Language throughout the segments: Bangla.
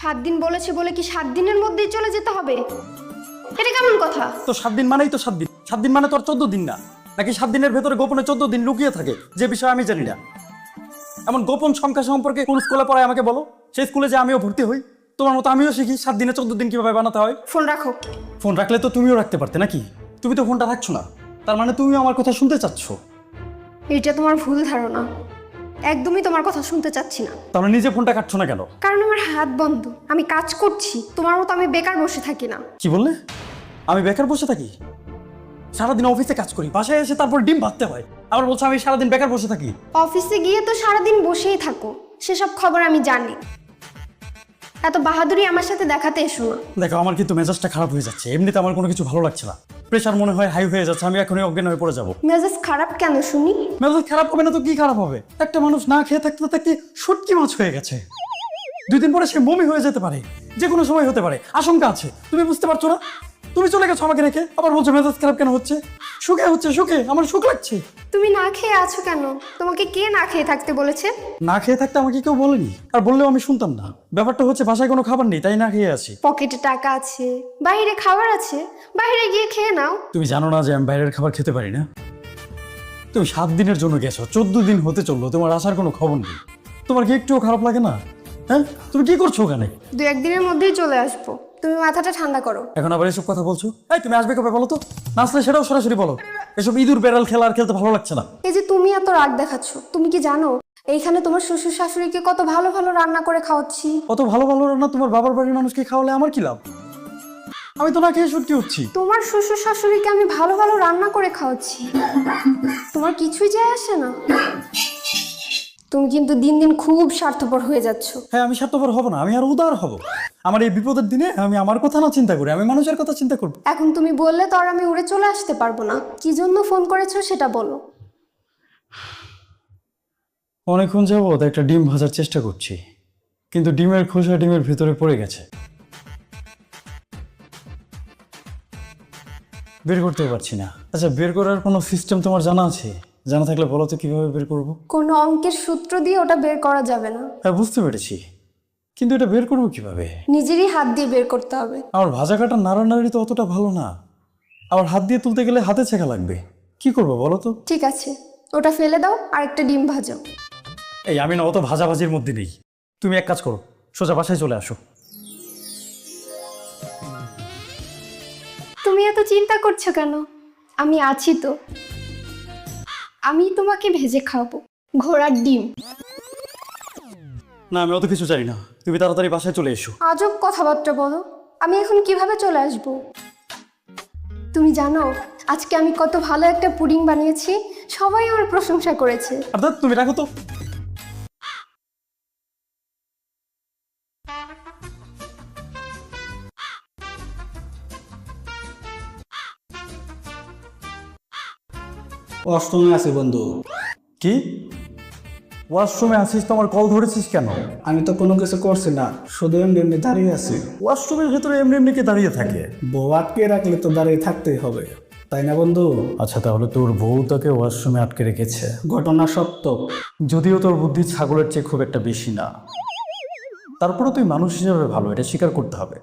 7 দিন বলেছে বলে কি 7 দিনের মধ্যেই চলে যেতে হবে? এটা কেমন কথা? তো 7 দিন মানেই তো 7 দিন। 7 দিন মানে তো আর 14 দিন না। নাকি 7 দিনের ভেতরে গোপনে 14 দিন লুকিয়ে থাকে, যে বিষয়ে আমি জানি না। এমন গোপন সংখ্যা সম্পর্কে কোন স্কুলে পড়ায় আমাকে বলো। সেই স্কুলে যে আমিও ভর্তি হই, তোমার মতো আমিও শিখি 7 দিনে 14 দিন কিভাবে বানাতে হয়। ফোন রাখো। ফোন রাখলে তো তুমিও রাখতে পারতে নাকি? তুমি তো ফোনটা রাখছো না, তার মানে তুমিও আমার কথা শুনতে চাচ্ছ। এটা তোমার ভুল ধারণা, একদমই তোমার কথা শুনতে চাচ্ছি না। তাহলে নিজে ফোনটা কাটছো না কেন? কারণ আমার হাত বন্ধ, আমি কাজ করছি। তোমার মতো আমি বেকার বসে থাকি না। কি বললে? আমি বেকার বসে থাকি? সারাদিন অফিসে কাজ করি, বাসায় এসে তারপর ডিম ভাততে হয়, আবার বলছো আমি সারাদিন বেকার বসে থাকি। অফিসে গিয়ে তো সারাদিন বসেই থাকো, সেসব খবর আমি জানি। এত বাহাদুরি আমার সাথে দেখাতে এসো না। দেখো, আমার কিন্তু মেজাজটা খারাপ হয়ে যাচ্ছে। এমনিতে আমার কোনো কিছু ভালো লাগছে না। প্রেশার মনে হয় হাই হয়ে যাচ্ছে, আমি এখনই অজ্ঞান হয়ে পড়ে যাবো। মেজাজ খারাপ কেন শুনি? মেজাজ খারাপ হবে না তো কি খারাপ হবে? একটা মানুষ না খেয়ে থাকতে থাকতে শুটকি মাছ হয়ে গেছে। 2 দিন পরে সে বমি হয়ে যেতে পারে, যে কোনো সময় হতে পারে, আশঙ্কা আছে। তুমি বুঝতে পারছো না? তুমি চলে গেছো আমাকে রেখে, আবার বলছো মেজাজ খারাপ কেন হচ্ছে? সুখে হচ্ছে, সুখে আমার সুখ লাগছে। তুমি না খেয়ে আছো কেন? তোমাকে কে না খেয়ে থাকতে বলেছে? না খেয়ে থাকতে আমাকে কেউ বলেনি, আর বললেও আমি শুনতাম না। ব্যাপারটা হচ্ছে বাসায় কোনো খাবার নেই, তাই না খেয়ে আছি। পকেটে টাকা আছে, বাইরে খাবার আছে, বাইরে গিয়ে খেয়ে নাও। তুমি জানো না যে আমি বাইরের খাবার খেতে পারি না? তুমি 7 দিনের জন্য গেছো, 14 দিন হতে চললো, তোমার আসার কোনো খবর নেই। তোমার কি একটুও খারাপ লাগে না? হ্যাঁ, তুমি কি করছো ওখানে? 2-1 দিনের মধ্যেই চলে আসবো। তুমি মাথাটা ঠান্ডা করো। এখন আবার এসব কথা বলছো? এই, তুমি আসবে কবে বলো তো? না আসলে সেটাও সরাসরি বলো। এসব ইঁদুর বেড়াল খেলা আর খেলতে ভালো লাগছে না। এই যে তুমি এত রাগ দেখাচ্ছ, তুমি কি জানো এইখানে তোমার শ্বশুর শাশুড়িকে কত ভালো ভালো রান্না করে খাওয়াচ্ছি? অত ভালো ভালো রান্না তোমার বাবার বাড়ির মানুষকে খাওয়ালে আমার কি লাভ? আমি তো না খেয়ে সত্যি হচ্ছি। তোমার শ্বশুর শাশুড়িকে আমি ভালো ভালো রান্না করে খাওয়াচ্ছি, তোমার কিছুই যায় আসে না। তুমি কিন্তু দিন দিন খুব স্বার্থপর হয়ে যাচ্ছ। হ্যাঁ, আমি স্বার্থপর হব না, আমি আর উদার হব। আমার এই বিপদের দিনে আমি আমার কথা না চিন্তা করি, আমি মানুষের কথা চিন্তা করবো। এখন তুমি বললে তো আর আমি উড়ে চলে আসতে পারবো না। কি জন্য ফোন করেছো সেটা বলো। অনেকক্ষণ যাবত একটা ডিম ভাজার চেষ্টা করছি, কিন্তু ডিমের খোসা ডিমের ভিতরে পড়ে গেছে, বের করতে পারছি না। আচ্ছা, বের করার কোনো সিস্টেম তোমার জানা আছে? জানা থাকলে বলো তো কিভাবে বের করব। কোনো অঙ্কের সূত্র দিয়ে ওটা বের করা যাবে না। হ্যাঁ, বুঝতে পেরেছি, কিন্তু এটা বের করবো কিভাবে? নিজেরই হাত দিয়ে বের করতে হবে। আমার ভাজা কাটা নাড়ানাড়ি তো অতটা ভালো না, আবার হাত দিয়ে তুলতে গেলে হাতে ছেঁকা লাগবে। কি করবো বলো তো? ঠিক আছে, ওটা ফেলে দাও আর একটা ডিম ভাজো। এই, আমি না অত ভাজাভাজির মধ্যে নেই। তুমি এক কাজ করো, সোজা বাসায় চলে আসো। তুমি এত চিন্তা করছো কেন? আমি আছি তো। আমি তোমাকে ভেজে খাওয়াবো, ঘোড়ার ডিম। না, আমি অত কিছু চাই না, তুমি তাড়াতাড়ি বাসায় চলে এসো। আজব কথাবার্তা বলো। আমি এখন কিভাবে চলে আসব? তুমি জানো আজকে আমি কত ভালো একটা পুডিং বানিয়েছি, সবাই আমার প্রশংসা করেছে। অর্থাৎ তুমি রাখো তো। অষ্টমে আছে বন্ধু। কি? ওয়াশরুমে আছিস তো? আমার কল ধরেছিস কেন? আমি তো কোনো কিছু করছি না, শুধু এমনি এমনি দাঁড়িয়ে আছি। ওয়াশরুমের ভেতরে এমনি এমনি কে দাঁড়িয়ে থাকে? বউ আটকে রাখলে তো দাঁড়িয়ে থাকতেই হবে, তাই না বন্ধু? আচ্ছা, তাহলে তোর বউ তোকে ওয়াশরুমে আটকে রেখেছে। ঘটনা সত্য। যদিও তোর বুদ্ধি ছাগলের চেয়ে খুব একটা বেশি না, তারপরে তুই মানুষ হিসেবে ভালো, এটা স্বীকার করতে হবে।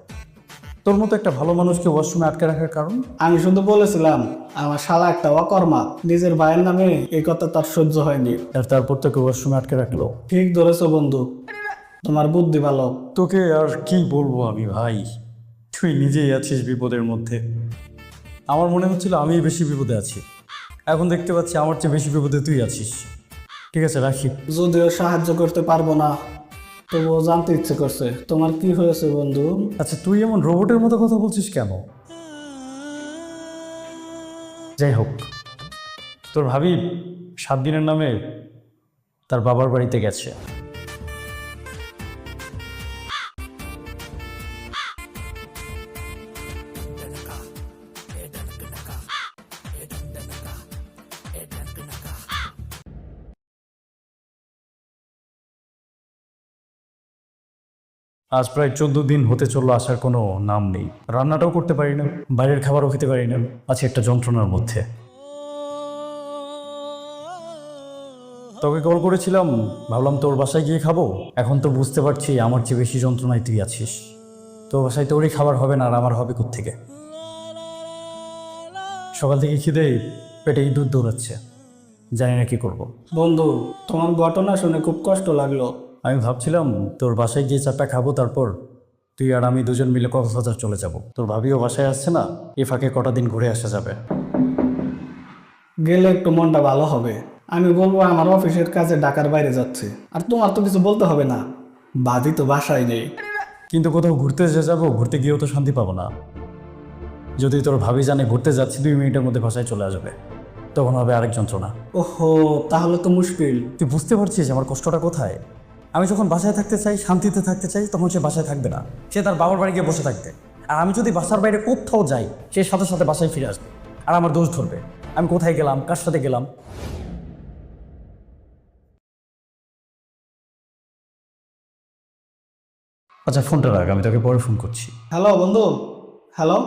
তোর মতো একটা ভালো মানুষকে ওয়াশরুমে আটকে রাখার কারণ? আমি শুধু বলেছিলাম আমার শালা একটা অকর্মা, নিজের ভাইয়ের নামে এই কথা তার সহ্য হয়নি। আর তারপর তোকে ওয়াশরুমে আটকে রাখলো। ঠিক ধরেছো বন্ধু, তোমার বুদ্ধি ভালো। তোকে আর কি বলবো আমি ভাই, তুই নিজেই আছিস বিপদের মধ্যে। আমার মনে হচ্ছিল আমি বেশি বিপদে আছি, এখন দেখতে পাচ্ছি আমার চেয়ে বেশি বিপদে তুই আছিস। ঠিক আছে, রাখি। যদিও সাহায্য করতে পারবো না, তবুও জানতে ইচ্ছে করছে তোমার কি হয়েছে বন্ধু। আচ্ছা, তুই এমন রোবটের মতো কথা বলছিস কেন? যাই হোক, তোর ভাবি 7 দিনের নামে তার বাবার বাড়িতে গেছে। আজ প্রায় 14 দিন হতে চললো, আসার কোনো নাম নেই। রান্নাটাও করতে পারি না, বাইরের খাবারও খেতে পারি না, আছে একটা যন্ত্রণার মধ্যে। তোকে কল করেছিলাম, ভাবলাম তোর বাসায় গিয়ে খাবো। এখন তো বুঝতে পারছি আমার চেয়ে বেশি যন্ত্রণায় তুই আছিস। তোর বাসায় তোরই খাবার হবে না, আর আমার হবে কোত্থেকে? সকাল থেকে খিদে পেটে ইঁদুর দৌড়াচ্ছে, জানি না কি করব। বন্ধু, তোমার ঘটনা শুনে খুব কষ্ট লাগলো। আমি ভাবছিলাম তোর বাসায় গিয়ে চারটা খাবো, তারপর তুই আর আমি দুজন মিলে কক্সবাজার চলে যাব। তোর ভাবিও বাসায় আসছে না, এ ফাঁকে কটা দিন ঘুরে আসা যাবে। গেলে একটু মনটা ভালো হবে। আমি বলবো আমার অফিসের কাজে ঢাকার বাইরে যাচ্ছে, আর তোমার তো কিছু বলতে হবে না, বাদি তো বাসায় নেই। কিন্তু কোথাও ঘুরতে যে যাবো, ঘুরতে গিয়েও তো শান্তি পাবো না। যদি তোর ভাবি জানে ঘুরতে যাচ্ছি, 2 মিনিটের মধ্যে বাসায় চলে আসবে, তখন হবে আরেক যন্ত্রণা। ওহো, তাহলে তো মুশকিল। তুই বুঝতে পারছিস আমার কষ্টটা কোথায়? আমি যখন বাসায় থাকতে চাই, শান্তিতে থাকতে চাই, তখন সে বাসায় থাকবে না, সে তার বাবার বাড়ি গিয়ে বসে থাকবে। আর আমি যদি বাসার বাইরে কোথাও যাই, সে সাথে সাথে বাসায় ফিরে আসবে, আর আমার দোষ ধরবে আমি কোথায় গেলাম, কার সাথে গেলাম। আচ্ছা ফোনটা রাখ, আমি তোকে পরে ফোন করছি। হ্যালো বন্ধু, হ্যালো।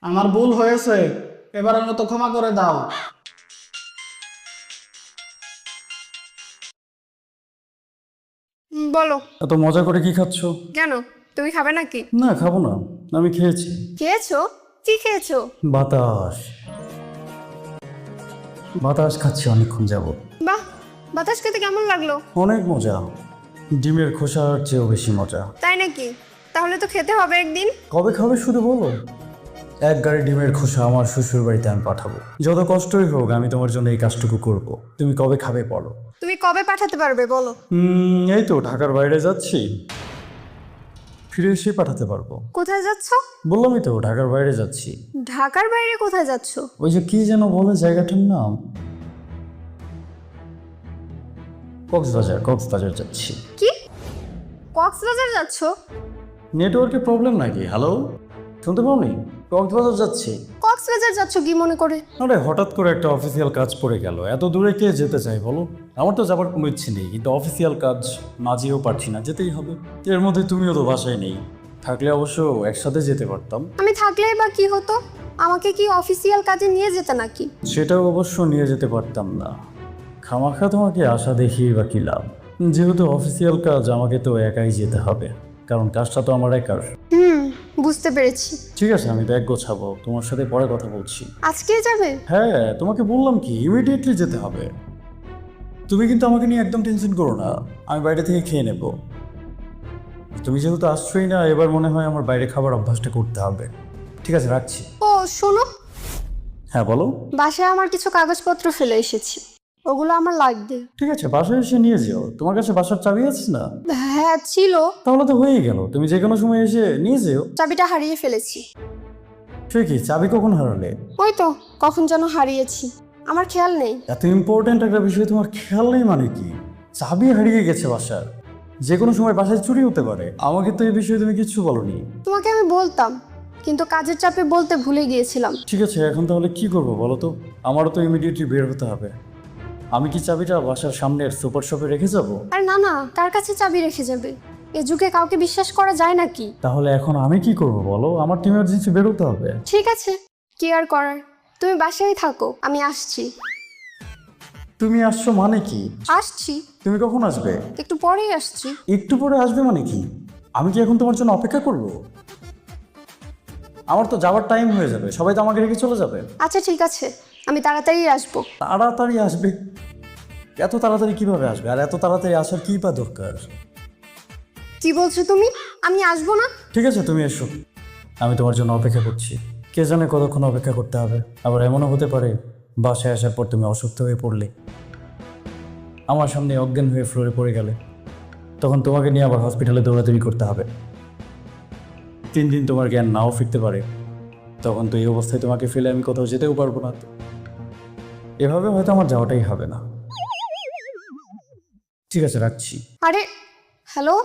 আমার ভুল হয়েছে, এবারের মতো ক্ষমা করে দাও। বলো। এত মজা করে কি খাচ্ছ? কেন, তুমি খাবে নাকি? না খাবো না, আমি খেয়েছি। খেয়েছো? কি খেয়েছো? বাতাস বাতাস খাচ্ছি অনেকক্ষণ যাবত। বাহ, বাতাস খেতে কেমন লাগলো? অনেক মজা, ডিমের খোসার চেয়েও বেশি মজা। তাই নাকি? তাহলে তো খেতে হবে একদিন। কবে খাবে শুধু বলো। এক গাড়ি ডিমের খোসা আমার শ্বশুর বাড়িতে আমি পাঠাবো, যত কষ্টই হোক আমি তোমার জন্য এই কাজটুকু করব। তুমি কবে খাবে বলো। তুমি কবে পাঠাতে পারবে বলো? এই তো ঢাকার বাইরে যাচ্ছি, ফিরে এসে পাঠাতে পারবো। কোথায় যাচ্ছ? বললামই তো ঢাকার বাইরে যাচ্ছি। ঢাকার বাইরে কোথায় যাচ্ছ? ওই যে কি যেন বলে জায়গাটার নাম, কক্সবাজার যাচ্ছি। কি? কক্সবাজার যাচ্ছ? নেটওয়ার্কের প্রবলেম নাকি? হ্যালো, শুনতে পাওনি? কক্সবাজার যাচ্ছি। কক্সবাজার যাচ্ছ কি মনে করে? আরে হঠাৎ করে একটা অফিসিয়াল কাজ পড়ে গেল, এত দূরে কে যেতে চাই বলো? আমার তো যাবার কোনো ইচ্ছে নেই, কিন্তু অফিসিয়াল কাজ না যেয়েও পারছি না, যেতেই হবে। এর মধ্যে তুমিও তো বাসায় নেই, থাকলে অবশ্য একসাথে যেতে পারতাম। আমি থাকলেই বা কি হতো? আমাকে কি অফিসিয়াল কাজে নিয়ে যেতে নাকি? সেটাও অবশ্য নিয়ে যেতে পারতাম না, খামাখা তোমাকে আশা দেখিয়ে বা কি লাভ? যেহেতু অফিসিয়াল কাজ, আমাকে তো একাই যেতে হবে, কারণ কাজটা তো আমার একার। বুঝতে পেরেছি। ঠিক আছে, আমি ব্যাগ গোছাবো, তোমার সাথে পরে কথা বলছি। আজকেই যাবে? হ্যাঁ, তোমাকে বললাম কি ইমিডিয়েটলি যেতে হবে। তুমি কিন্তু আমাকে নিয়ে একদম টেনশন করো না, আমি বাইরে থেকে খেয়ে নেব। তুমি যেহেতু আসছোই না, এবার মনে হয় আমার বাইরে খাবার অভ্যাসটা করতে হবে। ঠিক আছে, রাখছি। ও শোনো, হ্যাঁ বলো। বাসায় আমার কিছু কাগজপত্র ফেলে এসেছি, ওগুলো আমার লাগবে। ঠিক আছে, বাসায় এসে নিয়ে যেও। তোমার কাছে বাসার চাবি আছে না? হ্যাঁ ছিল। তাহলে তো হয়েই গেল, তুমি যে কোনো সময় এসে নিয়ে যেও। চাবিটা হারিয়ে ফেলেছি। সে কি, চাবি কখন হারালে? ওই তো কখন যেন হারিয়েছি, আমার খেয়াল নেই। এত ইম্পর্ট্যান্ট একটা বিষয় তোমার খেয়াল নেই মানে কি? চাবি হারিয়ে গেছে বাসার, যে কোনো সময় বাসায় চুরি হতে পারে। আমাকে তো এই বিষয়ে তুমি কিচ্ছু বলনি। তোমাকে আমি বলতাম, কিন্তু কাজের চাপে বলতে ভুলে গিয়েছিলাম। ঠিক আছে, এখন তাহলে কি করবো বলো তো? আমারও তো ইমিডিয়েটলি বের হতে হবে। আমি কি চাবিটা বাসার সামনের সুপার শপে রেখে যাব? আর না না, কার কাছে চাবি রেখে যাবে? এ যুগে কাউকে বিশ্বাস করা যায় নাকি? তাহলে এখন আমি কি করব বলো? আমার টিম এমার্জেন্সি বের হতে হবে। ঠিক আছে, কি আর করার, তুমি বাসায় থাকো, আমি আসছি। তুমি আসছো মানে কি? আসছি, তুমি কখন আসবে? একটু পরেই আসছি। একটু পরে আসবে মানে কি? আমি কি এখন তোমার জন্য অপেক্ষা করব? আমার তো যাওয়ার টাইম হয়ে যাবে, সবাই তো আমাকে রেখে চলে যাবে। আচ্ছা ঠিক আছে, আমি তাড়াতাড়ি আসবো। তাড়াতাড়ি আসবে? এত তাড়াতাড়ি কিভাবে আসবে? আর এত তাড়াতাড়ি আসার কি বা দরকার? কি বলছো তুমি? আমি আসবো না? ঠিক আছে, তুমি এসো, আমি তোমার জন্য অপেক্ষা করছি। কে জানে কতক্ষণ অপেক্ষা করতে হবে। আবার এমনও হতে পারে বাসায় আসার পর তুমি অসুস্থ হয়ে পড়লে, আমার সামনে অজ্ঞান হয়ে ফ্লোরে পড়ে গেলে, তখন তোমাকে নিয়ে আবার হসপিটালে দৌড়াদৌড়ি করতে হবে। 3 দিন তোমার জ্ঞান নাও ফিরতে পারে, তখন তো এই অবস্থায় তোমাকে ফেলে আমি কোথাও যেতেও পারবো না। এভাবে হয়তো আমার যাওয়াটাই হবে না। ঠিক আছে, রাখছি। আরে হ্যালো,